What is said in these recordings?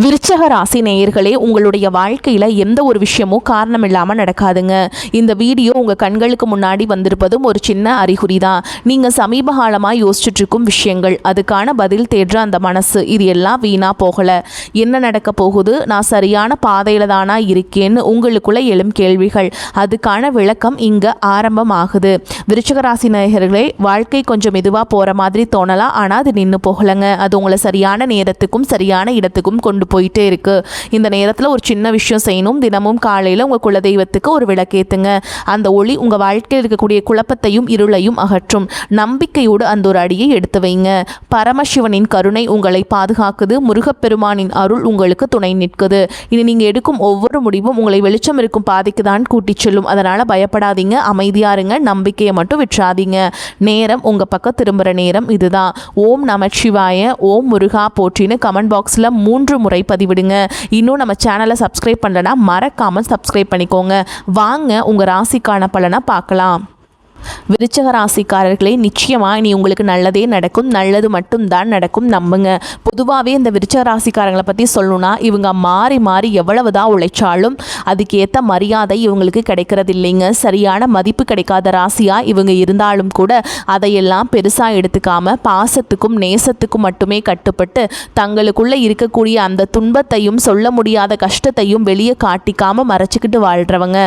விருச்சக ராசி நேயர்களே, உங்களுடைய வாழ்க்கையில் எந்த ஒரு விஷயமும் காரணம் இல்லாமல் நடக்காதுங்க. இந்த வீடியோ உங்கள் கண்களுக்கு முன்னாடி வந்திருப்பதும் ஒரு சின்ன அறிகுறி தான். நீங்கள் சமீப காலமாக யோசிச்சுட்டு இருக்கும் விஷயங்கள், அதுக்கான பதில் தேடுற அந்த மனசு, இது எல்லாம் வீணாக போகலை. என்ன நடக்க போகுது, நான் சரியான பாதையில் தானா இருக்கேன்னு உங்களுக்குள்ள எழும் கேள்விகள், அதுக்கான விளக்கம் இங்கே ஆரம்பமாகுது. விருச்சக ராசி நேயர்களே, வாழ்க்கை கொஞ்சம் மெதுவாக போகிற மாதிரி தோணலாம், ஆனால் அது நின்று போகலைங்க. அது உங்களை சரியான நேரத்துக்கும் சரியான இடத்துக்கும் கொண்டு போயிட்டே இருக்கு. இந்த நேரத்தில் ஒரு சின்ன விஷயம் செய்யணும். தினமும் காலையில் உங்கள் குலதெய்வத்துக்கு ஒரு விளக்கேத்துங்க. அந்த ஒளி உங்கள் வாழ்க்கையில் இருக்கக்கூடிய குழப்பத்தையும் இருளையும் அகற்றும். நம்பிக்கையோடு அந்த ஒரு அடியை எடுத்து வைங்க. பரமசிவனின் கருணை உங்களை பாதுகாக்குது. முருகப்பெருமானின் அருள் உங்களுக்கு துணை நிற்குது. இனி நீங்கள் எடுக்கும் ஒவ்வொரு முடிவும் உங்களை வெளிச்சம் இருக்கும் பாதைக்கு தான் கூட்டிச் செல்லும். அதனால் பயப்படாதீங்க, அமைதியா இருங்க, நம்பிக்கையை மட்டும் விட்டுறாதீங்க. நேரம் உங்கள் பக்கம் திரும்புகிற நேரம் இதுதான். ஓம் நமச்சிவாய, ஓம் முருகா போற்றின்னு கமெண்ட் பாக்ஸில் 3 முறை பதிவிடுங்க. இன்னும் நம்ம சேனலை சப்ஸ்கிரைப் பண்ணலன்னா மறக்காமல் சப்ஸ்கிரைப் பண்ணிக்கோங்க. வாங்க உங்கள் ராசிக்கான பலனை பார்க்கலாம். விருச்சக ராசிக்காரர்களே, நிச்சயமாக இனி உங்களுக்கு நல்லதே நடக்கும். நல்லது மட்டும்தான் நடக்கும், நம்புங்க. பொதுவாகவே இந்த விருச்சக ராசிக்காரங்களை பற்றி சொல்லணும்னா, இவங்க மாறி மாறி எவ்வளவுதான் உழைச்சாலும் அதுக்கேற்ற மரியாதை இவங்களுக்கு கிடைக்கிறது இல்லைங்க. சரியான மதிப்பு கிடைக்காத ராசியாக இவங்க இருந்தாலும் கூட அதையெல்லாம் பெருசாக எடுத்துக்காம பாசத்துக்கும் நேசத்துக்கும் மட்டுமே கட்டுப்பட்டு தங்களுக்குள்ளே இருக்கக்கூடிய அந்த துன்பத்தையும் சொல்ல முடியாத கஷ்டத்தையும் வெளியே காட்டிக்காம மறைச்சிக்கிட்டு வாழ்கிறவங்க.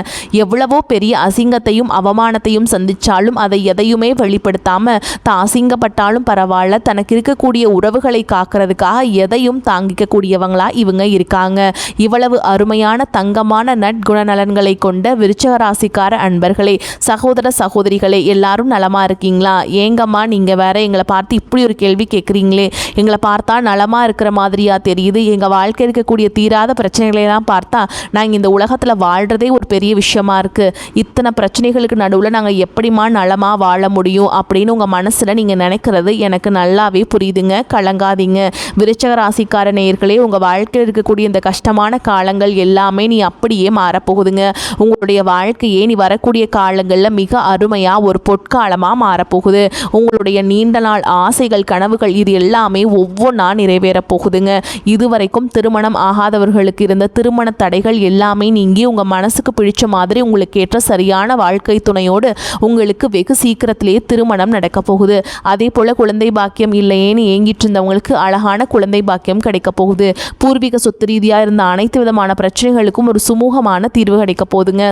எவ்வளவோ பெரிய அசிங்கத்தையும் அவமானத்தையும் சந்திச்சாலும் அதை எதையுமே வெளிப்படுத்தாம தான் அசிங்கப்பட்டாலும் பரவாயில்ல, தனக்கு இருக்கக்கூடிய உறவுகளை காக்கிறதுக்காக எதையும் தாங்கிக்க கூடியவங்களா இவங்க இருக்காங்க. இவ்வளவு அருமையான தங்கமான நற்குணநலன்களை கொண்ட விருச்சக ராசிக்கார அன்பர்களே, சகோதர சகோதரிகளே, எல்லாரும் நலமா இருக்கீங்களா? ஏங்கம்மா நீங்க வேற எங்களை பார்த்து இப்படி ஒரு கேள்வி கேட்குறீங்களே, எங்களை பார்த்தா நலமா இருக்கிற மாதிரியா தெரியுது, எங்க வாழ்க்கை இருக்கக்கூடிய தீராத பிரச்சனைகளை எல்லாம் பார்த்தா நாங்கள் இந்த உலகத்துல வாழ்றதே ஒரு பெரிய விஷயமா இருக்கு. இத்தனை பிரச்சனைகளுக்கு நடுவில் நாங்கள் எப்படி நலமாக வாழ முடியும் அப்படின்னு உங்கள் மனசில் நீங்கள் நினைக்கிறது எனக்கு நல்லாவே புரியுதுங்க. கலங்காதீங்க. விருச்சக ராசிக்கார நேயர்களே, உங்கள் வாழ்க்கையில் இருக்கக்கூடிய இந்த கஷ்டமான காலங்கள் எல்லாமே நீ அப்படியே மாறப்போகுதுங்க. உங்களுடைய வாழ்க்கையே நீ வரக்கூடிய காலங்களில் மிக அருமையாக ஒரு பொற்காலமாக மாறப்போகுது. உங்களுடைய நீண்ட நாள் ஆசைகள், கனவுகள், இது எல்லாமே ஒவ்வொன்றா நிறைவேறப் போகுதுங்க. இதுவரைக்கும் திருமணம் ஆகாதவர்களுக்கு இருந்த திருமண தடைகள் எல்லாமே நீங்கி உங்கள் மனசுக்கு பிடிச்ச மாதிரி உங்களுக்கு ஏற்ற சரியான வாழ்க்கை துணையோடு உங்களுக்கு வெகு சீக்கிரத்திலேயே திருமணம் நடக்க போகுது. அதே போல குழந்தை பாக்கியம் இல்லையேன்னு ஏங்கிட்டு இருந்தவங்களுக்கு அழகான குழந்தை பாக்கியம் கிடைக்க போகுது. பூர்வீக சொத்து ரீதியாக இருந்த அனைத்து விதமான பிரச்சனைகளுக்கும் ஒரு சுமூகமான தீர்வு கிடைக்க போகுதுங்க.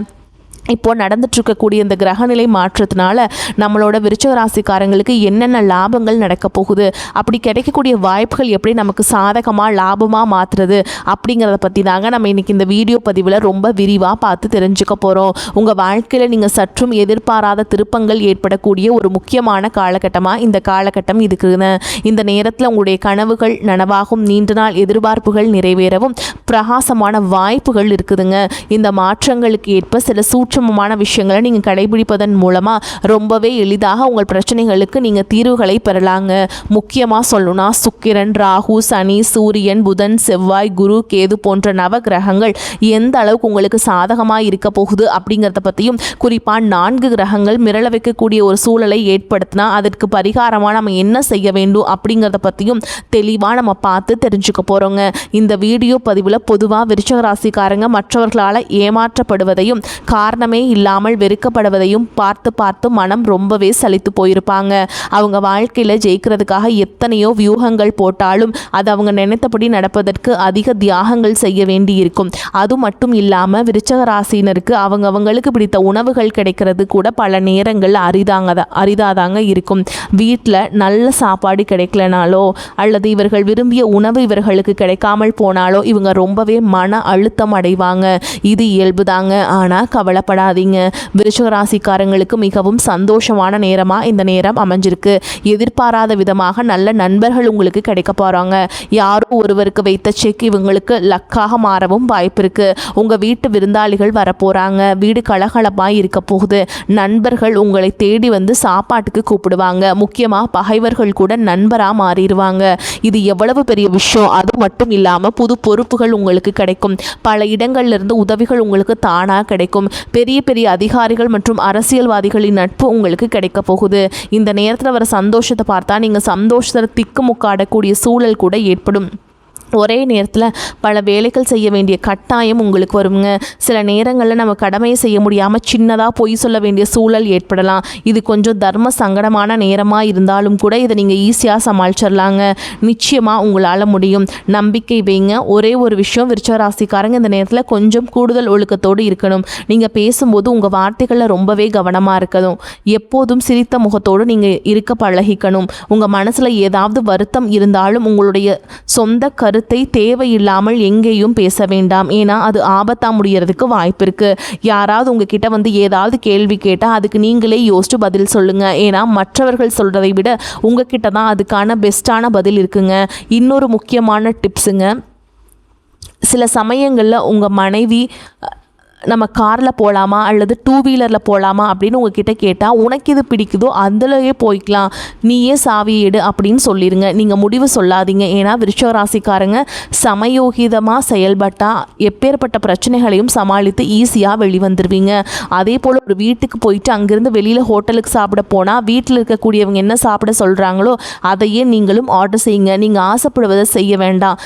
இப்போ நடந்துட்டு இருக்கக்கூடிய இந்த கிரகநிலை மாற்றத்தினால நம்மளோட விருச்சக ராசிக்காரங்களுக்கு என்னென்ன லாபங்கள் நடக்க போகுது, அப்படி கிடைக்கக்கூடிய வாய்ப்புகள் எப்படி நமக்கு சாதகமாக லாபமாக மாற்றுறது அப்படிங்கிறத பற்றி தாங்க நம்ம இன்றைக்கி இந்த வீடியோ பதிவில் ரொம்ப விரிவாக பார்த்து தெரிஞ்சுக்க போகிறோம். உங்கள் வாழ்க்கையில் நீங்கள் சற்றும் எதிர்பாராத திருப்பங்கள் ஏற்படக்கூடிய ஒரு முக்கியமான காலகட்டமாக இந்த காலகட்டம் இருக்குதுங்க. இந்த நேரத்தில் உங்களுடைய கனவுகள் நனவாகும், நீண்ட நாள் எதிர்பார்ப்புகள் நிறைவேறவும் பிரகாசமான வாய்ப்புகள் இருக்குதுங்க. இந்த மாற்றங்களுக்கு ஏற்ப சில சூட்சமமான விஷயங்களை நீங்கள் கடைபிடிப்பதன் மூலமாக ரொம்பவே எளிதாக உங்கள் பிரச்சனைகளுக்கு நீங்கள் தீர்வுகளை பெறலாங்க. முக்கியமாக சொல்லணும்னா சுக்கிரன், ராகு, சனி, சூரியன், புதன், செவ்வாய், குரு, கேது போன்ற நவ கிரகங்கள் எந்த அளவுக்கு உங்களுக்கு சாதகமாக இருக்க போகுது அப்படிங்கிறத பற்றியும், குறிப்பாக 4 கிரகங்கள் மிரள வைக்கக்கூடிய ஒரு சூழலை ஏற்படுத்தினா அதற்கு பரிகாரமாக நம்ம என்ன செய்ய வேண்டும் அப்படிங்கிறத பற்றியும் தெளிவாக நம்ம பார்த்து தெரிஞ்சுக்க போகிறோங்க. இந்த வீடியோ பதிவில் பொதுவாக விருச்சக ராசிக்காரங்க மற்றவர்களால் ஏமாற்றப்படுவதையும் காரணமே இல்லாமல் வெறுக்கப்படுவதையும் பார்த்து பார்த்து மனம் ரொம்பவே சலித்து போயிருப்பாங்க. அவங்க வாழ்க்கையில் ஜெயிக்கிறதுக்காக எத்தனையோ வியூகங்கள் போட்டாலும் அது அவங்க நினைத்தபடி நடப்பதற்கு அதிக தியாகங்கள் செய்ய வேண்டி இருக்கும். அது மட்டும் இல்லாமல் விருச்சக ராசினருக்கு அவங்களுக்கு பிடித்த உணவுகள் கிடைக்கிறது கூட பல நேரங்கள் அரிதாதாங்க இருக்கும். வீட்டில் நல்ல சாப்பாடு கிடைக்கலனாலோ அல்லது இவர்கள் விரும்பிய உணவு இவர்களுக்கு கிடைக்காமல் போனாலோ இவங்க ரொம்பவே மன அழுத்தம் அடைவாங்க. இது இயல்புதாங்க. ஆனால் கவலைப்படாதீங்க. விருச்சக ராசிக்காரங்களுக்கு மிகவும் சந்தோஷமான நேரமாக இந்த நேரம் அமைஞ்சிருக்கு. எதிர்பாராத விதமாக நல்ல நண்பர்கள் உங்களுக்கு கிடைக்க போகிறாங்க. யாரோ ஒருவருக்கு வைத்த செக் இவங்களுக்கு லக்காக மாறவும் வாய்ப்பு இருக்கு. உங்கள் வீட்டு விருந்தாளிகள் வரப்போகிறாங்க. வீடு கலகலப்பாக இருக்க போகுது. நண்பர்கள் உங்களை தேடி வந்து சாப்பாட்டுக்கு கூப்பிடுவாங்க. முக்கியமாக பகைவர்கள் கூட நண்பராக மாறிடுவாங்க. இது எவ்வளவு பெரிய விஷயம். அது மட்டும் இல்லாமல் புது பொறுப்புகள் உங்களுக்கு கிடைக்கும். பல இடங்கள்லேருந்து உதவிகள் உங்களுக்கு தானாக கிடைக்கும். பெரிய பெரிய அதிகாரிகள் மற்றும் அரசியல்வாதிகளின் நட்பு உங்களுக்கு கிடைக்க போகுது. இந்த நேரத்தில் வர சந்தோஷத்தை பார்த்தா நீங்கள் சந்தோஷத்தை திக்குமுக்காடக்கூடிய சூழல் கூட ஏற்படும். ஒரே நேரத்தில் பல வேலைகள் செய்ய வேண்டிய கட்டாயம் உங்களுக்கு வருங்க. சில நேரங்களில் நம்ம கடமையை செய்ய முடியாமல் சின்னதாக பொய் சொல்ல வேண்டிய சூழல் ஏற்படலாம். இது கொஞ்சம் தர்ம சங்கடமான நேரமாக இருந்தாலும் கூட இதை நீங்கள் ஈஸியாக சமாளிச்சிடலாங்க. நிச்சயமாக உங்களால் முடியும். நம்பிக்கை வைங்க. ஒரே ஒரு விஷயம், விருச்சிக ராசிக்காரங்க இந்த நேரத்தில் கொஞ்சம் கூடுதல் ஒழுக்கத்தோடு இருக்கணும். நீங்கள் பேசும்போது உங்கள் வார்த்தைகளில் ரொம்பவே கவனமாக இருக்கணும். எப்போதும் சிரித்த முகத்தோடு நீங்கள் இருக்க பழகிக்கணும். உங்கள் மனசில் ஏதாவது வருத்தம் இருந்தாலும் உங்களுடைய சொந்த கருத்தை தேவையில்லாமல் எங்கேயும் பேச வேண்டாம். ஏன்னா அது ஆபத்தாக முடியறதுக்கு வாய்ப்பு இருக்குது. யாராவது உங்ககிட்ட வந்து ஏதாவது கேள்வி கேட்டால் அதுக்கு நீங்களே யோசிச்சு பதில் சொல்லுங்கள். ஏன்னா மற்றவர்கள் சொல்கிறதை விட உங்ககிட்ட தான் அதுக்கான பெஸ்ட்டான பதில் இருக்குங்க. இன்னொரு முக்கியமான டிப்ஸுங்க, சில சமயங்களில் உங்கள் மனைவி நம்ம காரில் போகலாமா அல்லது 2 வீலரில் போகலாமா அப்படின்னு உங்ககிட்ட கேட்டால் உனக்கு எது பிடிக்குதோ அதுலேயே போய்க்கலாம், நீயே சாவியை எடு அப்படின்னு சொல்லிடுங்க. நீங்கள் முடிவு சொல்லாதீங்க. ஏன்னா விருச்சிக ராசிக்காரங்க சமயோகிதமாக செயல்பட்டால் எப்பேற்பட்ட பிரச்சனைகளையும் சமாளித்து ஈஸியாக வெளிவந்துடுவீங்க. அதே போல் ஒரு வீட்டுக்கு போயிட்டு அங்கேருந்து வெளியில் ஹோட்டலுக்கு சாப்பிட போனால் வீட்டில் இருக்கக்கூடியவங்க என்ன சாப்பிட சொல்கிறாங்களோ அதையே நீங்களும் ஆர்டர் செய்யுங்க. நீங்கள் ஆசைப்படுவதை செய்ய வேண்டாம்.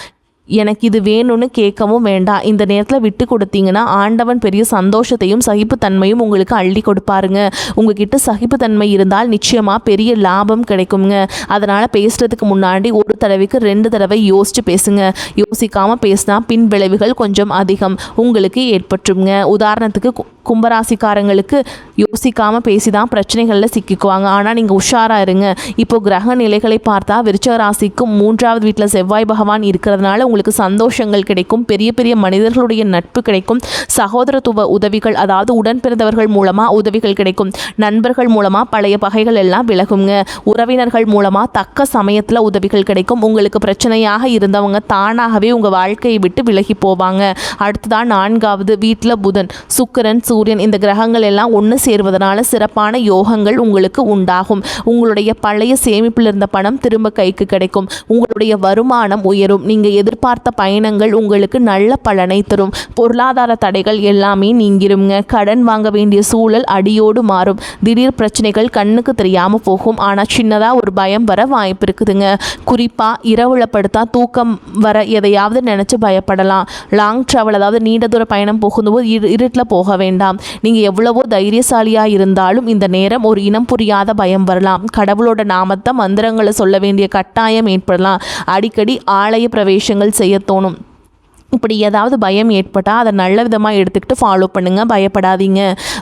எனக்கு இது வேணும்னு கேட்கவும் வேண்டாம். இந்த நேரத்தில் விட்டு கொடுத்தீங்கன்னா ஆண்டவன் பெரிய சந்தோஷத்தையும் சகிப்புத்தன்மையும் உங்களுக்கு அள்ளி கொடுப்பாருங்க. உங்ககிட்ட சகிப்புத்தன்மை இருந்தால் நிச்சயமாக பெரிய லாபம் கிடைக்குங்க. அதனால் பேசுகிறதுக்கு முன்னாடி ஒரு தடவைக்கு 2 தடவை யோசித்து பேசுங்க. யோசிக்காமல் பேசினா பின் விளைவுகள் கொஞ்சம் அதிகம் உங்களுக்கு ஏற்பட்டுருங்க. உதாரணத்துக்கு கும்பராசிக்காரங்களுக்கு யோசிக்காமல் பேசி தான் பிரச்சனைகளில் சிக்கிக்குவாங்க. ஆனால் நீங்கள் உஷாராக இருங்க. இப்போது கிரக நிலைகளை பார்த்தா விருச்சிக ராசிக்கு 3வது வீட்டில் செவ்வாய் பகவான் இருக்கிறதுனால உங்களுக்கு சந்தோஷங்கள் கிடைக்கும். பெரிய பெரிய மனிதர்களுடைய நட்பு கிடைக்கும். சகோதரத்துவ உதவிகள், அதாவது உடன் பிறந்தவர்கள் மூலமாக உதவிகள் கிடைக்கும். நண்பர்கள் மூலமாக பழைய பகைகள் எல்லாம் விலகுங்க. உறவினர்கள் மூலமாக தக்க சமயத்தில் உதவிகள் கிடைக்கும். உங்களுக்கு பிரச்சனையாக இருந்தவங்க தானாகவே உங்கள் வாழ்க்கையை விட்டு விலகி போவாங்க. அடுத்ததான் 4வது வீட்டில் புதன், சுக்கிரன், சூரியன் இந்த கிரகங்கள் எல்லாம் ஒன்று சேர்வதனால சிறப்பான யோகங்கள் உங்களுக்கு உண்டாகும். உங்களுடைய பழைய சேமிப்பில் இருந்த பணம் திரும்ப கைக்கு கிடைக்கும். உங்களுடைய வருமானம் உயரும். நீங்கள் எதிர்பார்த்த பயணங்கள் உங்களுக்கு நல்ல பலனை தரும். பொருளாதார தடைகள் எல்லாமே நீங்கிருங்க. கடன் வாங்க வேண்டிய சூழல் அடியோடு மாறும். திடீர் பிரச்சனைகள் கண்ணுக்கு தெரியாமல் போகும். ஆனால் சின்னதாக ஒரு பயம் வர வாய்ப்பு இருக்குதுங்க. குறிப்பாக இரவுல படுத்தா தூக்கம் வர எதையாவது நினச்சி பயப்படலாம். லாங் ட்ராவல், அதாவது நீண்ட தூர பயணம் போகும்போது இருட்டில் போக வேண்டாம். நீங்கள் எவ்வளவோ தைரியசாலியாக இருந்தாலும் இந்த நேரம் ஒரு இனம் புரியாத பயம் வரலாம். கடவுளோட நாமத்தை மந்திரங்களை சொல்ல வேண்டிய கட்டாயம் ஏற்படலாம். அடிக்கடி ஆலய பிரவேசங்கள் செய்ய தோணும். இப்படி ஏதாவது பயம் ஏற்பட்டால் அதை நல்ல விதமாக எடுத்துக்கிட்டு ஃபாலோ பண்ணுங்கள். பயப்படாதீங்க.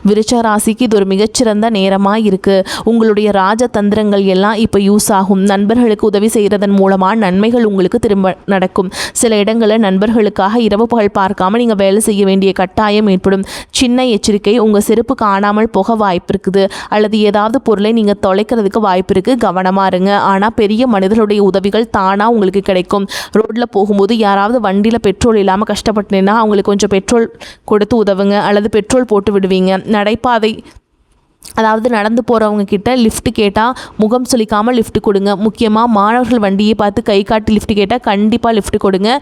விருச்சிக ராசிக்கு இது ஒரு மிகச்சிறந்த நேரமாக இருக்குது. உங்களுடைய ராஜதந்திரங்கள் எல்லாம் இப்போ யூஸ் ஆகும். நண்பர்களுக்கு உதவி செய்கிறதன் மூலமாக நன்மைகள் உங்களுக்கு திரும்ப நடக்கும். சில இடங்களில் நண்பர்களுக்காக இரவு பகல் பார்க்காமல் நீங்கள் வேலை செய்ய வேண்டிய கட்டாயம் ஏற்படும். சின்ன எச்சரிக்கை, உங்கள் செருப்பு காணாமல் போக வாய்ப்பு இருக்குது. அல்லது ஏதாவது பொருளை நீங்கள் தொலைக்கிறதுக்கு வாய்ப்பு இருக்குது. கவனமாக இருங்க. ஆனால் பெரிய மனிதர்களுடைய உதவிகள் தானாக உங்களுக்கு கிடைக்கும். ரோட்டில் போகும்போது யாராவது வண்டியில் பெட்ரோல் இல்லாமல் கஷ்டப்பட்டேன்னா அவங்களுக்கு கொஞ்சம் பெட்ரோல் கொடுத்து உதவுங்க. அல்லது பெட்ரோல் போட்டு விடுவீங்க. நடைபாதை, அதாவது நடந்து போகிறவங்க கிட்ட லிஃப்ட் கேட்டால் முகம் சுளிக்காமல் லிஃப்ட் கொடுங்க. முக்கியமாக மாணவர்கள் வண்டியை பார்த்து கை காட்டி லிஃப்ட் கேட்டால் கண்டிப்பாக லிஃப்ட் கொடுங்க.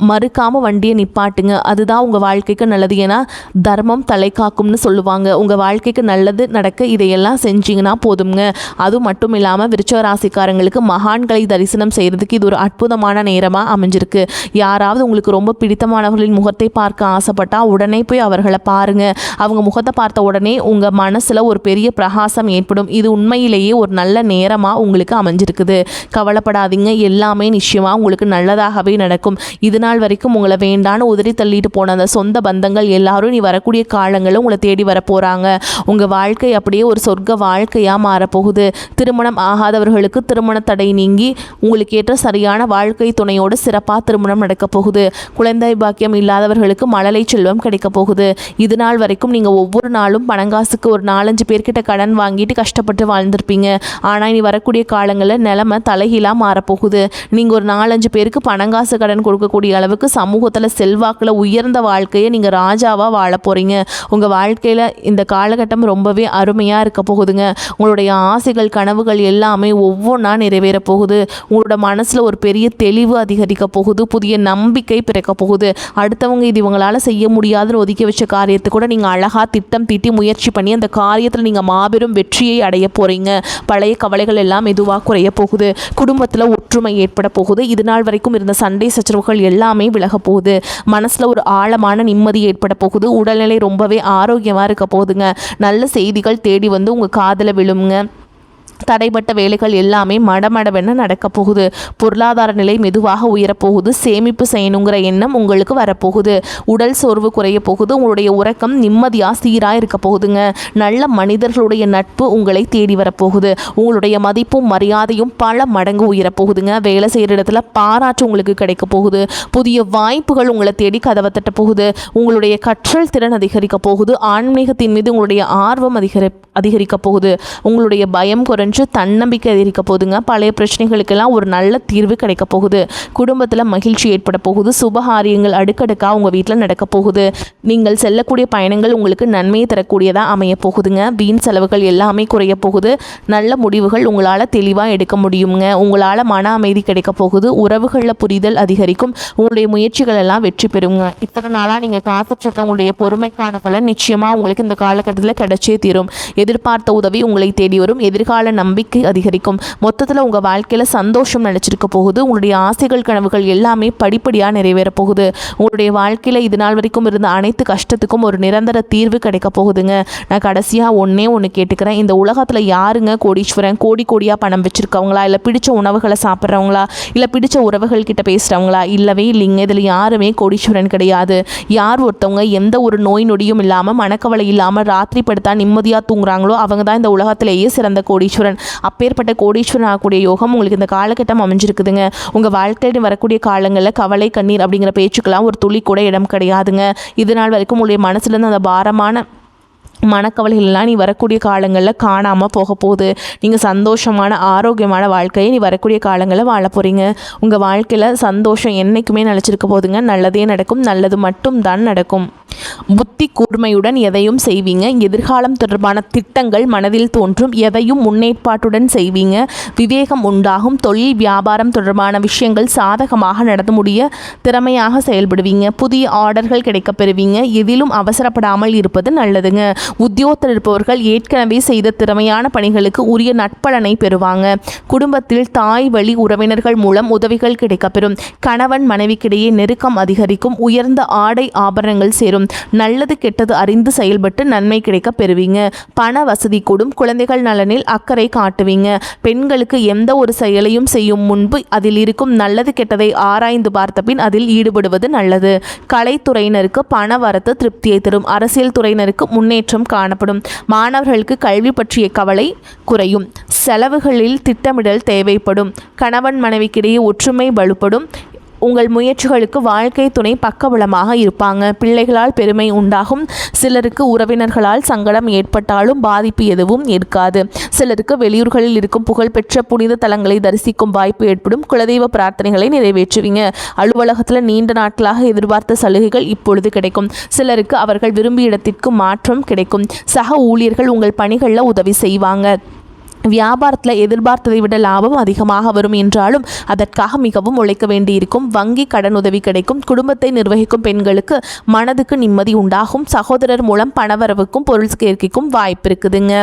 மறுக்காமல் வண்டியை நிப்பாட்டுங்க. அதுதான் உங்கள் வாழ்க்கைக்கு நல்லது. ஏன்னா தர்மம் தலை காக்கும்னு சொல்லுவாங்க. உங்கள் வாழ்க்கைக்கு நல்லது நடக்க இதையெல்லாம் செஞ்சிங்கன்னா போதுங்க. அதுவும் மட்டும் இல்லாமல் விருச்சிக ராசிக்காரங்களுக்கு மகான்களை தரிசனம் செய்கிறதுக்கு இது ஒரு அற்புதமான நேரமாக அமைஞ்சிருக்கு. யாராவது உங்களுக்கு ரொம்ப பிடித்தமானவர்களின் முகத்தை பார்க்க ஆசைப்பட்டால் உடனே போய் அவர்களை பாருங்கள். அவங்க முகத்தை பார்த்த உடனே உங்கள் மனசில் ஒரு பெரிய பிரகாசம் ஏற்படும். இது உண்மையிலேயே ஒரு நல்ல நேரமாக உங்களுக்கு அமைஞ்சிருக்குது. கவலைப்படாதீங்க. எல்லாமே நிச்சயமாக உங்களுக்கு நல்லதாகவே நடக்கும். இது நாள் வரைக்கும் உங்களை வேண்டான்னு உதறி தள்ளிட்டு போன அந்த சொந்த பந்தங்கள் எல்லாரும் நீ வரக்கூடிய காலங்களும் உங்களை தேடி வர போகிறாங்க. உங்கள் வாழ்க்கை அப்படியே ஒரு சொர்க்க வாழ்க்கையாக மாறப்போகுது. திருமணம் ஆகாதவர்களுக்கு திருமண தடை நீங்கி உங்களுக்கு ஏற்ற சரியான வாழ்க்கை துணையோடு சிறப்பாக திருமணம் நடக்க போகுது. குழந்தை பாக்கியம் இல்லாதவர்களுக்கு மழலை செல்வம் கிடைக்க போகுது. இது நாள் வரைக்கும் நீங்கள் ஒவ்வொரு நாளும் பணங்காசுக்கு ஒரு 4-5 பேர்கிட்ட கடன் வாங்கிட்டு கஷ்டப்பட்டு வாழ்ந்திருப்பீங்க. ஆனால் இனி வரக்கூடிய காலங்களில் நிலைமை தலைகீழாக மாறப்போகுது. நீங்கள் ஒரு 4-5 பேருக்கு பணங்காசு கடன் கொடுக்கக்கூடிய அளவுக்கு சமூகத்தில் செல்வாக்கில் உயர்ந்த வாழ்க்கையை நீங்கள் ராஜாவாக வாழ போகிறீங்க. உங்கள் வாழ்க்கையில் இந்த காலகட்டம் ரொம்பவே அருமையாக இருக்க போகுதுங்க. உங்களுடைய ஆசைகள் கனவுகள் எல்லாமே ஒவ்வொன்றா நிறைவேற போகுது. உங்களோட மனசில் ஒரு பெரிய தெளிவு அதிகரிக்க போகுது. புதிய நம்பிக்கை பிறக்க போகுது. அடுத்தவங்க இது இவங்களால் செய்ய முடியாதுன்னு ஒதுக்கி வச்ச காரியத்தை கூட நீங்கள் அழகாக திட்டம் தீட்டி முயற்சி பண்ணி அந்த காரியத்தில் நீங்கள் மாபெரும் வெற்றியை அடைய போகிறீங்க. பழைய கவலைகள் எல்லாம் மெதுவாக குறைய போகுது. குடும்பத்தில் ஒற்றுமை ஏற்பட போகுது. இது நாள் வரைக்கும் இருந்த சண்டை சச்சரவுகள் எல்லாமே விலக போகுது. மனசில் ஒரு ஆழமான நிம்மதி ஏற்பட போகுது. உடல்நிலை ரொம்பவே ஆரோக்கியமாக இருக்க போகுதுங்க. நல்ல செய்திகள் தேடி வந்து உங்கள் காதில் விழுமுங்க. தடைப்பட்ட வேலைகள் எல்லாமே மடமடவென நடக்க போகுது. பொருளாதார நிலை மெதுவாக உயரப்போகுது. சேமிப்பு செய்யணுங்கிற எண்ணம் உங்களுக்கு வரப்போகுது. உடல் சோர்வு குறைய போகுது. உங்களுடைய உறக்கம் நிம்மதியாக சீராக இருக்க போகுதுங்க. நல்ல மனிதர்களுடைய நட்பு உங்களை தேடி வரப்போகுது. உங்களுடைய மதிப்பும் மரியாதையும் பல மடங்கு உயரப்போகுதுங்க. வேலை செய்கிற இடத்துல பாராட்டு உங்களுக்கு கிடைக்க போகுது. புதிய வாய்ப்புகள் உங்களை தேடி கதவை தட்ட போகுது. உங்களுடைய கற்றல் திறன் அதிகரிக்க போகுது. ஆன்மீகத்தின் மீது உங்களுடைய ஆர்வம் அதிகரிக்க போகுது. உங்களுடைய பயம் குறைஞ்சு தன்னம்பிக்கை அதிகரிக்க போகுதுங்க. பழைய பிரச்சனைகளுக்கெல்லாம் ஒரு நல்ல தீர்வு கிடைக்க போகுது. குடும்பத்தில் மகிழ்ச்சி ஏற்பட போகுது. சுபகாரியங்கள் அடுக்கடுக்காக உங்கள் வீட்டில் நடக்க போகுது. நீங்கள் செல்லக்கூடிய பயணங்கள் உங்களுக்கு நன்மையை தரக்கூடியதாக அமைய போகுதுங்க. வீண் செலவுகள் எல்லாமே குறைய போகுது. நல்ல முடிவுகள் உங்களால் தெளிவாக எடுக்க முடியுங்க. உங்களால் மன அமைதி கிடைக்க போகுது. உறவுகளில் புரிதல் அதிகரிக்கும். உங்களுடைய முயற்சிகள் எல்லாம் வெற்றி பெறுங்க. இத்தனை நாளாக நீங்கள் காத்துட்டு உங்களுடைய பொறுமைக்கான பலன் நிச்சயமாக உங்களுக்கு இந்த காலகட்டத்தில் கிடைச்சே தீரும். எதிர்பார்த்த உதவி உங்களை தேடி வரும். எதிர்கால நம்பிக்கை அதிகரிக்கும். மொத்தத்தில் உங்கள் வாழ்க்கையில் சந்தோஷம் நினைச்சிருக்க போகுது. உங்களுடைய ஆசைகள் கனவுகள் எல்லாமே படிப்படியாக நிறைவேற போகுது. உங்களுடைய வாழ்க்கையில் இது நாள் வரைக்கும் இருந்த அனைத்து கஷ்டத்துக்கும் ஒரு நிரந்தர தீர்வு கிடைக்க போகுதுங்க. நான் கடைசியாக ஒன்று கேட்டுக்கிறேன். இந்த உலகத்தில் யாருங்க கோடீஸ்வரன்? கோடியாக பணம் வச்சுருக்கவங்களா, இல்லை பிடிச்ச உணவுகளை சாப்பிட்றவங்களா, இல்லை பிடிச்ச உறவுகள் கிட்ட பேசுகிறவங்களா? இல்லவே இல்லைங்க. இதில் யாருமே கோடீஸ்வரன் கிடையாது. யார் ஒருத்தவங்க எந்த ஒரு நோய் நொடியும் இல்லாமல் மனக்கவலை இல்லாமல் ராத்திரி படுத்தா நிம்மதியாக தூங்குறாங்களோ அவங்க தான் இந்த உலகத்திலேயே சிறந்த கோடீஸ்வரன். அப்பேற்பட்ட கோடீஸ்வரன் ஆகக்கூடிய யோகம் உங்களுக்கு இந்த காலகட்டம் அமைஞ்சிருக்குதுங்க. உங்கள் வாழ்க்கையில் வரக்கூடிய காலங்களில் கவலை கண்ணீர் அப்படிங்கிற பேச்சுக்கெல்லாம் ஒரு துளி கூட இடம் கிடையாதுங்க. இது நாள் வரைக்கும் உங்களுடைய மனசுலேருந்து அந்த பாரமான மனக்கவலைகள்லாம் நீ வரக்கூடிய காலங்களில் காணாமல் போக போகுது. நீங்கள் சந்தோஷமான ஆரோக்கியமான வாழ்க்கையை நீ வரக்கூடிய காலங்களில் வாழ போகிறீங்க. உங்கள் வாழ்க்கையில் சந்தோஷம் என்றைக்குமே நினச்சிருக்க போதுங்க. நல்லதே நடக்கும். நல்லது மட்டும் தான் நடக்கும். புத்தி கூர்மையுடன் எதையும் செய்வீங்க. எதிர்காலம் தொடர்பான திட்டங்கள் மனதில் தோன்றும். எதையும் முன்னேற்பாட்டுடன் செய்வீங்க. விவேகம் உண்டாகும். தொழில் வியாபாரம் தொடர்பான விஷயங்கள் சாதகமாக நடந்து முடிய திறமையாக செயல்படுவீங்க. புதிய ஆர்டர்கள் கிடைக்கப் பெறுவீங்க. எதிலும் அவசரப்படாமல் இருப்பது நல்லதுங்க. உத்தியோகத்தில் இருப்பவர்கள் ஏற்கனவே செய்த திறமையான பணிகளுக்கு உரிய நட்பலனை பெறுவாங்க. குடும்பத்தில் தாய் வழி உறவினர்கள் மூலம் உதவிகள் கிடைக்கப்பெறும். கணவன் மனைவிக்கிடையே நெருக்கம் அதிகரிக்கும். உயர்ந்த ஆடை ஆபரணங்கள் சேரும். நல்லது கெட்டது அறிந்து செயல்பட்டு நன்மை கிடைக்க பெறுவீங்க. பண வசதி கூடும். குழந்தைகள் நலனில் அக்கறை காட்டுவீங்க. பெண்களுக்கு எந்த ஒரு செயலையும் செய்யும் முன்பு அதில் இருக்கும் நல்லது கெட்டதை ஆராய்ந்து பார்த்த பின் அதில் ஈடுபடுவது நல்லது. கலைத்துறையினருக்கு பண வரத்து திருப்தியை தரும். அரசியல் துறையினருக்கு முன்னேற்றம் காணப்படும். மாணவர்களுக்கு கல்வி பற்றிய கவலை குறையும். செலவுகளில் திட்டமிடல் தேவைப்படும். கணவன் மனைவிக்கிடையே ஒற்றுமை வலுப்படும். உங்கள் முயற்சிகளுக்கு வாழ்க்கை துணை பக்கபலமாக இருப்பாங்க. பிள்ளைகளால் பெருமை உண்டாகும். சிலருக்கு உறவினர்களால் சங்கடம் ஏற்பட்டாலும் பாதிப்பு எதுவும் இருக்காது. சிலருக்கு வெளியூர்களில் இருக்கும் புகழ்பெற்ற புனித தலங்களை தரிசிக்கும் வாய்ப்பு ஏற்படும். குலதெய்வ பிரார்த்தனைகளை நிறைவேற்றுவீங்க. அலுவலகத்தில் நீண்ட நாட்களாக எதிர்பார்த்த சலுகைகள் இப்பொழுது கிடைக்கும். சிலருக்கு அவர்கள் விரும்பிய இடத்திற்கு மாற்றம் கிடைக்கும். சக ஊழியர்கள் உங்கள் பணிகளில் உதவி செய்வாங்க. வியாபாரத்தில் எதிர்பார்த்ததை விட லாபம் அதிகமாக வரும் என்றாலும் அதற்காக மிகவும் உழைக்க வேண்டியிருக்கும். வங்கி கடன் உதவி கிடைக்கும். குடும்பத்தை நிர்வகிக்கும் பெண்களுக்கு மனதுக்கு நிம்மதி உண்டாகும். சகோதரர் மூலம் பணவரவுக்கும் பொருள் சேர்க்கைக்கும் வாய்ப்பு இருக்குதுங்க.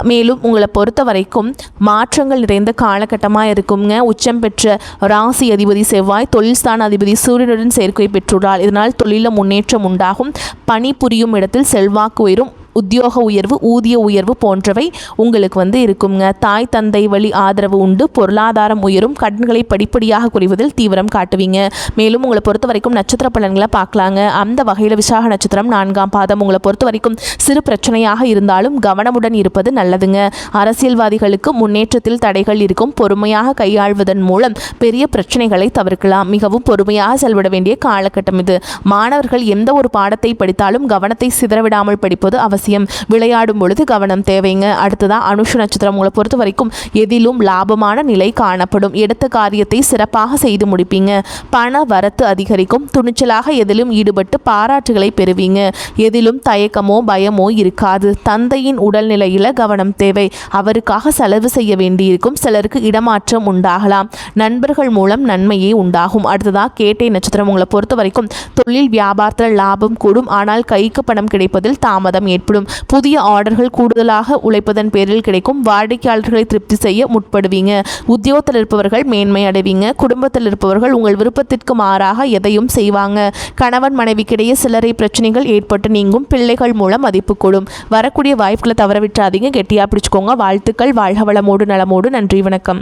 மேலும் உங்களை பொறுத்த வரைக்கும் மாற்றங்கள் நிறைந்த காலகட்டமாக இருக்குங்க. உச்சம் பெற்ற ராசி அதிபதி செவ்வாய் தொழில் ஸ்தான அதிபதி சூரியனுடன் சேர்க்கை பெற்றுள்ளார். இதனால் தொழிலில் முன்னேற்றம் உண்டாகும். பணி புரியும் இடத்தில் செல்வாக்கு உயரும். உத்தியோக உயர்வு, ஊதிய உயர்வு போன்றவை உங்களுக்கு இருக்குங்க. தாய் தந்தை வழி ஆதரவு உண்டு. பொருளாதாரம் உயரும். கடன்களை படிப்படியாக குறைவதில் தீவிரம் காட்டுவீங்க. மேலும் உங்களை பொறுத்த வரைக்கும் நட்சத்திர பலன்களை பார்க்கலாங்க. அந்த வகையில் விசாக நட்சத்திரம் 4ஆம் பாதம். உங்களை பொறுத்த வரைக்கும் சிறு பிரச்சனையாக இருந்தாலும் கவனமுடன் இருப்பது நல்லதுங்க. அரசியல்வாதிகளுக்கு முன்னேற்றத்தில் தடைகள் இருக்கும். பொறுமையாக கையாள்வதன் மூலம் பெரிய பிரச்சனைகளை தவிர்க்கலாம். மிகவும் பொறுமையாக செயல்பட வேண்டிய காலகட்டம் இது. மாணவர்கள் எந்த ஒரு பாடத்தை படித்தாலும் கவனத்தை சிதறவிடாமல் படிப்பது அவசியம். அவசியம். விளையாடும் பொழுது கவனம் தேவைங்க. அடுத்ததா அனுஷ நட்சத்திரம் உங்களை பொறுத்த வரைக்கும் எதிலும் லாபமான நிலை காணப்படும். எடுத்த காரியத்தை சிறப்பாக செய்து முடிப்பீங்க. பண வரத்து அதிகரிக்கும். துணிச்சலாக எதிலும் ஈடுபட்டு பாராட்டுகளை பெறுவீங்க. எதிலும் தயக்கமோ பயமோ இருக்காது. தந்தையின் உடல்நிலையில கவனம் தேவை. அவருக்காக செலவு செய்ய வேண்டியிருக்கும். சிலருக்கு இடமாற்றம் உண்டாகலாம். நண்பர்கள் மூலம் நன்மையே உண்டாகும். அடுத்ததா கேட்டை நட்சத்திரம் உங்களை பொறுத்த வரைக்கும் தொழில் வியாபாரத்தில் லாபம் கூடும். ஆனால் கைக்கு பணம் கிடைப்பதில் தாமதம் ஏற்படும். புதிய ஆர்டர்கள் கூடுதலாக உழைப்பதன் பேரில் கிடைக்கும். வாடிக்கையாளர்களை திருப்தி செய்ய முற்படுவீங்க. உத்தியோகத்தில் இருப்பவர்கள் மேன்மை அடைவீங்க. குடும்பத்தில் இருப்பவர்கள் உங்கள் விருப்பத்திற்கு மாறாக எதையும் செய்வாங்க. கணவன் மனைவிக்கிடையே சிலரை பிரச்சனைகள் ஏற்பட்டு நீங்கும். பிள்ளைகள் மூலம் மதிப்பு கூடும். வரக்கூடிய வாய்ப்புகளை தவற விட்டுறாதீங்க. கெட்டியா பிடிச்சுக்கோங்க. வாழ்த்துக்கள். வாழ்க வளமோடு நலமோடு. நன்றி, வணக்கம்.